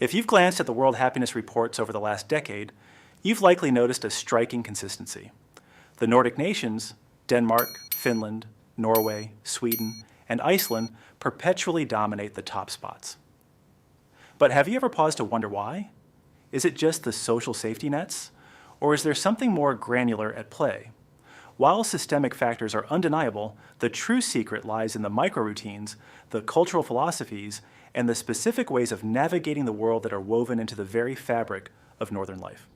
If you've glanced at the World Happiness Reports over the last decade, you've likely noticed a striking consistency. The Nordic nations, Denmark, Finland, Norway, Sweden, and Iceland perpetually dominate the top spots. But have you ever paused to wonder why? Is it just the social safety nets? Or is there something more granular at play? While systemic factors are undeniable, the true secret lies in the micro-routines, the cultural philosophies, and the specific ways of navigating the world that are woven into the very fabric of Northern life.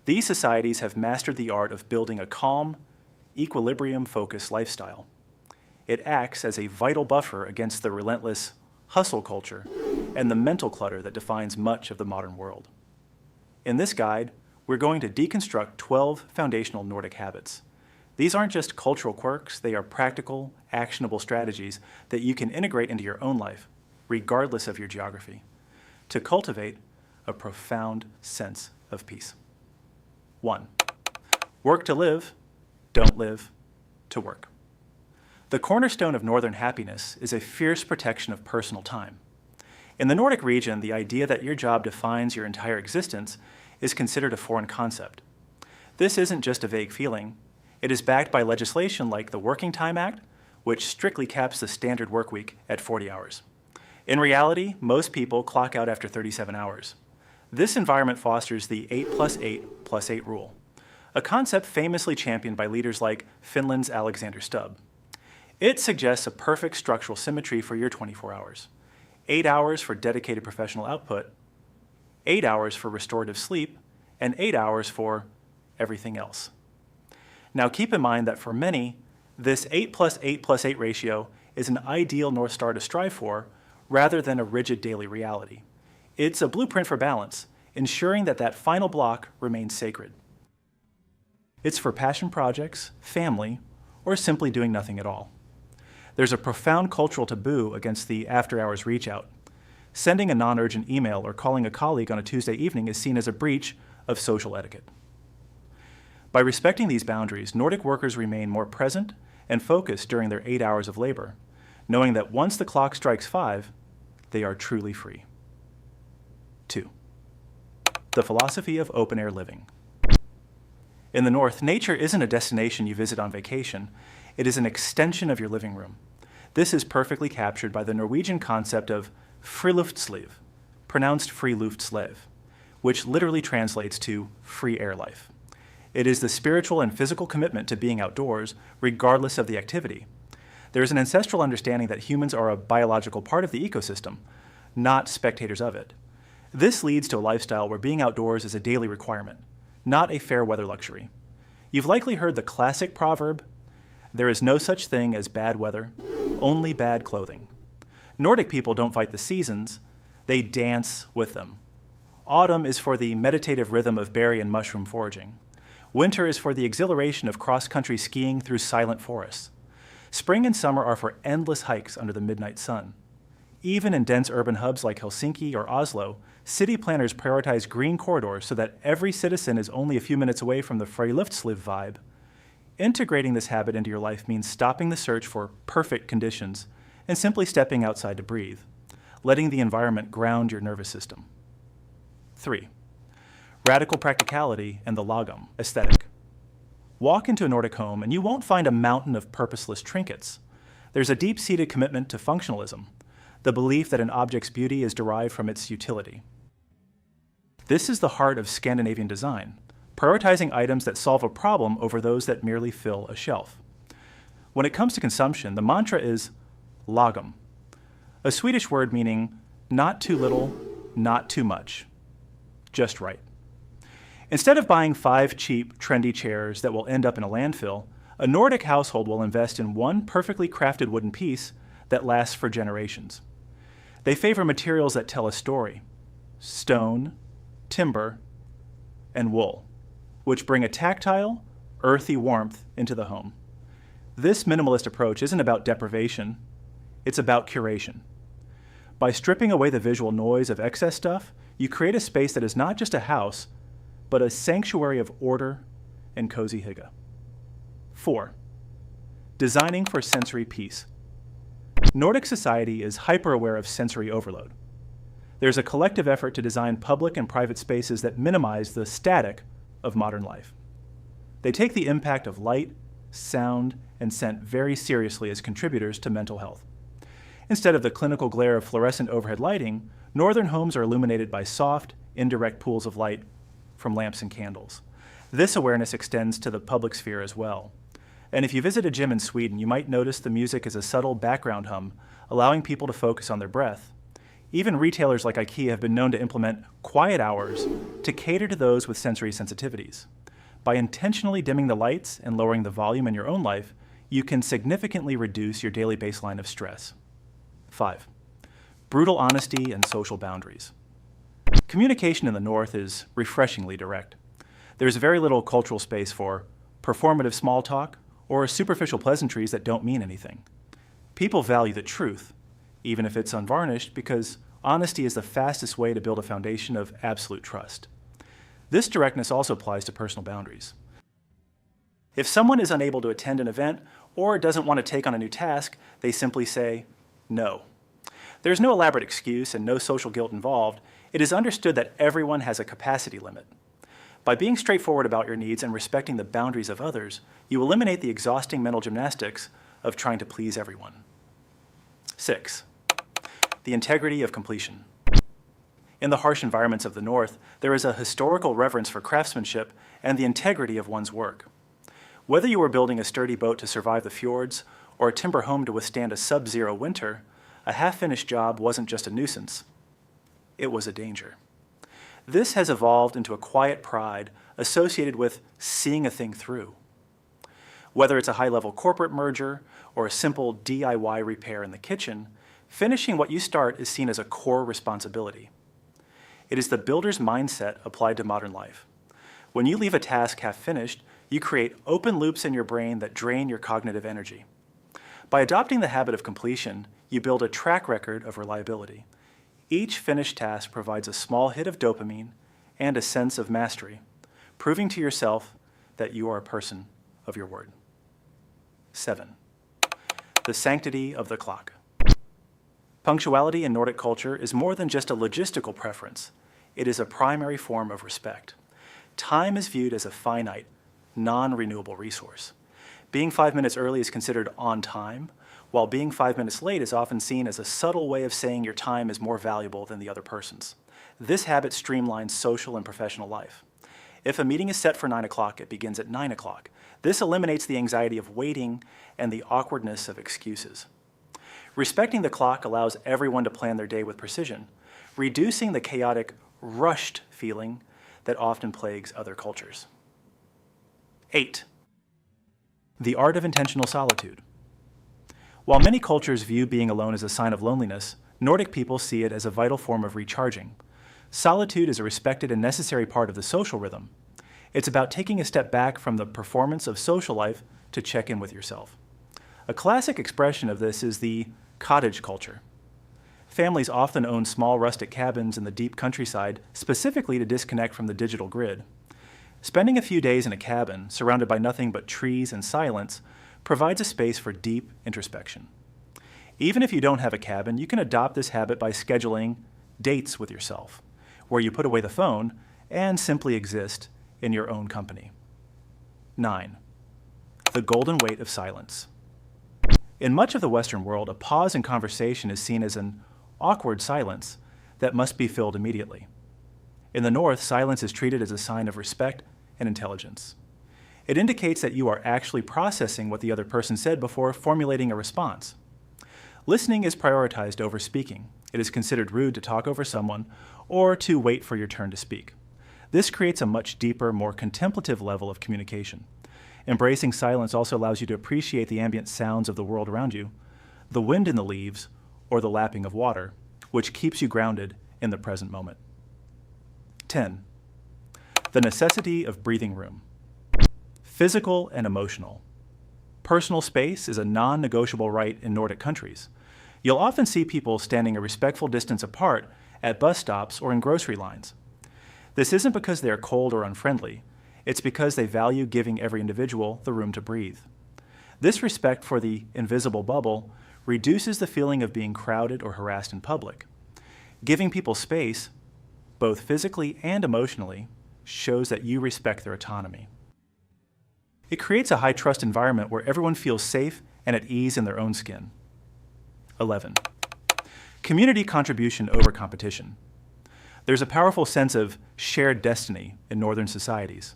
These societies have mastered the art of building a calm, equilibrium-focused lifestyle. It acts as a vital buffer against the relentless hustle culture and the mental clutter that defines much of the modern world. In this guide, we're going to deconstruct 12 foundational Nordic habits. These aren't just cultural quirks, they are practical, actionable strategies that you can integrate into your own life, regardless of your geography, to cultivate a profound sense of peace. 1. Work to live, don't live to work. The cornerstone of Northern happiness is a fierce protection of personal time. In the Nordic region, the idea that your job defines your entire existence is considered a foreign concept. This isn't just a vague feeling. It is backed by legislation like the Working Time Act, which strictly caps the standard work week at 40 hours. In reality, most people clock out after 37 hours. This environment fosters the 8+8+8 rule, a concept famously championed by leaders like Finland's Alexander Stubb. It suggests a perfect structural symmetry for your 24 hours. 8 hours for dedicated professional output, 8 hours for restorative sleep, and 8 hours for everything else. Now keep in mind that for many, this 8+8+8 ratio is an ideal North Star to strive for rather than a rigid daily reality. It's a blueprint for balance, ensuring that that final block remains sacred. It's for passion projects, family, or simply doing nothing at all. There's a profound cultural taboo against the after-hours reach-out. Sending a non-urgent email or calling a colleague on a Tuesday evening is seen as a breach of social etiquette. By respecting these boundaries, Nordic workers remain more present and focused during their 8 hours of labor, knowing that once the clock strikes 5, they are truly free. 2. The philosophy of open-air living. In the North, nature isn't a destination you visit on vacation. It is an extension of your living room. This is perfectly captured by the Norwegian concept of Friluftsliv, pronounced Friluftsliv, which literally translates to free air life. It is the spiritual and physical commitment to being outdoors, regardless of the activity. There is an ancestral understanding that humans are a biological part of the ecosystem, not spectators of it. This leads to a lifestyle where being outdoors is a daily requirement, not a fair weather luxury. You've likely heard the classic proverb, "There is no such thing as bad weather, only bad clothing." Nordic people don't fight the seasons, they dance with them. Autumn is for the meditative rhythm of berry and mushroom foraging. Winter is for the exhilaration of cross-country skiing through silent forests. Spring and summer are for endless hikes under the midnight sun. Even in dense urban hubs like Helsinki or Oslo, city planners prioritize green corridors so that every citizen is only a few minutes away from the Friluftsliv vibe. Integrating this habit into your life means stopping the search for perfect conditions and simply stepping outside to breathe, letting the environment ground your nervous system. 3. Radical practicality and the Lagom aesthetic. Walk into a Nordic home and you won't find a mountain of purposeless trinkets. There's a deep-seated commitment to functionalism, the belief that an object's beauty is derived from its utility. This is the heart of Scandinavian design, prioritizing items that solve a problem over those that merely fill a shelf. When it comes to consumption, the mantra is Lagom, a Swedish word meaning not too little, not too much, just right. Instead of buying 5 cheap, trendy chairs that will end up in a landfill, a Nordic household will invest in one perfectly crafted wooden piece that lasts for generations. They favor materials that tell a story: stone, timber, and wool, which bring a tactile, earthy warmth into the home. This minimalist approach isn't about deprivation, it's about curation. By stripping away the visual noise of excess stuff, you create a space that is not just a house, but a sanctuary of order and cozy hygge. 4. Designing for sensory peace. Nordic society is hyper-aware of sensory overload. There's a collective effort to design public and private spaces that minimize the static of modern life. They take the impact of light, sound, and scent very seriously as contributors to mental health. Instead of the clinical glare of fluorescent overhead lighting, northern homes are illuminated by soft, indirect pools of light from lamps and candles. This awareness extends to the public sphere as well. And if you visit a gym in Sweden, you might notice the music is a subtle background hum, allowing people to focus on their breath. Even retailers like IKEA have been known to implement quiet hours to cater to those with sensory sensitivities. By intentionally dimming the lights and lowering the volume in your own life, you can significantly reduce your daily baseline of stress. 5. Brutal honesty and social boundaries. Communication in the North is refreshingly direct. There's very little cultural space for performative small talk or superficial pleasantries that don't mean anything. People value the truth, even if it's unvarnished, because honesty is the fastest way to build a foundation of absolute trust. This directness also applies to personal boundaries. If someone is unable to attend an event or doesn't want to take on a new task, they simply say, no. There's no elaborate excuse and no social guilt involved. It is understood that everyone has a capacity limit. By being straightforward about your needs and respecting the boundaries of others, you eliminate the exhausting mental gymnastics of trying to please everyone. 6. The integrity of completion. In the harsh environments of the North, there is a historical reverence for craftsmanship and the integrity of one's work. Whether you were building a sturdy boat to survive the fjords or a timber home to withstand a sub-zero winter, a half-finished job wasn't just a nuisance. It was a danger. This has evolved into a quiet pride associated with seeing a thing through. Whether it's a high-level corporate merger or a simple DIY repair in the kitchen, finishing what you start is seen as a core responsibility. It is the builder's mindset applied to modern life. When you leave a task half-finished, you create open loops in your brain that drain your cognitive energy. By adopting the habit of completion, you build a track record of reliability. Each finished task provides a small hit of dopamine and a sense of mastery, proving to yourself that you are a person of your word. 7. The sanctity of the clock. Punctuality in Nordic culture is more than just a logistical preference. It is a primary form of respect. Time is viewed as a finite, non-renewable resource. Being 5 minutes early is considered on time, while being 5 minutes late is often seen as a subtle way of saying your time is more valuable than the other person's. This habit streamlines social and professional life. If a meeting is set for 9 o'clock, it begins at 9 o'clock. This eliminates the anxiety of waiting and the awkwardness of excuses. Respecting the clock allows everyone to plan their day with precision, reducing the chaotic, rushed feeling that often plagues other cultures. 8. The art of intentional solitude. While many cultures view being alone as a sign of loneliness, Nordic people see it as a vital form of recharging. Solitude is a respected and necessary part of the social rhythm. It's about taking a step back from the performance of social life to check in with yourself. A classic expression of this is the cottage culture. Families often own small rustic cabins in the deep countryside specifically to disconnect from the digital grid. Spending a few days in a cabin, surrounded by nothing but trees and silence, provides a space for deep introspection. Even if you don't have a cabin, you can adopt this habit by scheduling dates with yourself, where you put away the phone and simply exist in your own company. 9. The golden weight of silence. In much of the Western world, a pause in conversation is seen as an awkward silence that must be filled immediately. In the North, silence is treated as a sign of respect and intelligence. It indicates that you are actually processing what the other person said before formulating a response. Listening is prioritized over speaking. It is considered rude to talk over someone or to wait for your turn to speak. This creates a much deeper, more contemplative level of communication. Embracing silence also allows you to appreciate the ambient sounds of the world around you, the wind in the leaves, or the lapping of water, which keeps you grounded in the present moment. 10. The necessity of breathing room. Physical and emotional. Personal space is a non-negotiable right in Nordic countries. You'll often see people standing a respectful distance apart at bus stops or in grocery lines. This isn't because they are cold or unfriendly. It's because they value giving every individual the room to breathe. This respect for the invisible bubble reduces the feeling of being crowded or harassed in public. Giving people space, both physically and emotionally, shows that you respect their autonomy. It creates a high-trust environment where everyone feels safe and at ease in their own skin. 11. Community contribution over competition. There's a powerful sense of shared destiny in Northern societies.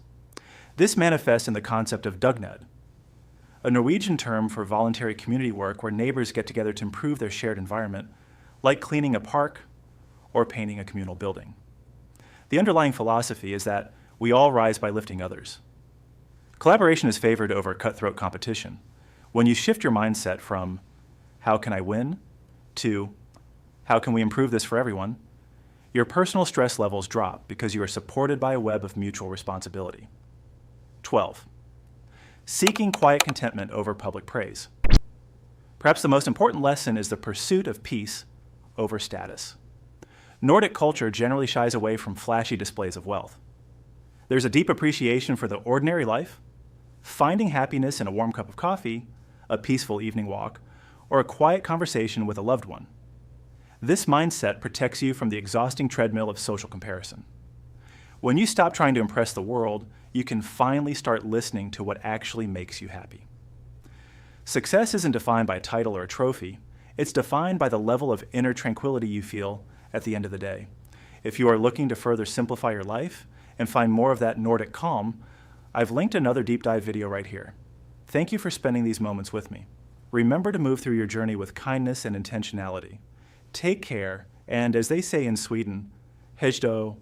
This manifests in the concept of Dugnad, a Norwegian term for voluntary community work where neighbors get together to improve their shared environment, like cleaning a park or painting a communal building. The underlying philosophy is that we all rise by lifting others. Collaboration is favored over cutthroat competition. When you shift your mindset from, how can I win, to, how can we improve this for everyone, your personal stress levels drop because you are supported by a web of mutual responsibility. 12. Seeking quiet contentment over public praise. Perhaps the most important lesson is the pursuit of peace over status. Nordic culture generally shies away from flashy displays of wealth. There's a deep appreciation for the ordinary life, finding happiness in a warm cup of coffee, a peaceful evening walk, or a quiet conversation with a loved one. This mindset protects you from the exhausting treadmill of social comparison. When you stop trying to impress the world, you can finally start listening to what actually makes you happy. Success isn't defined by a title or a trophy. It's defined by the level of inner tranquility you feel at the end of the day. If you are looking to further simplify your life and find more of that Nordic calm, I've linked another deep dive video right here. Thank you for spending these moments with me. Remember to move through your journey with kindness and intentionality. Take care, and as they say in Sweden, hej då,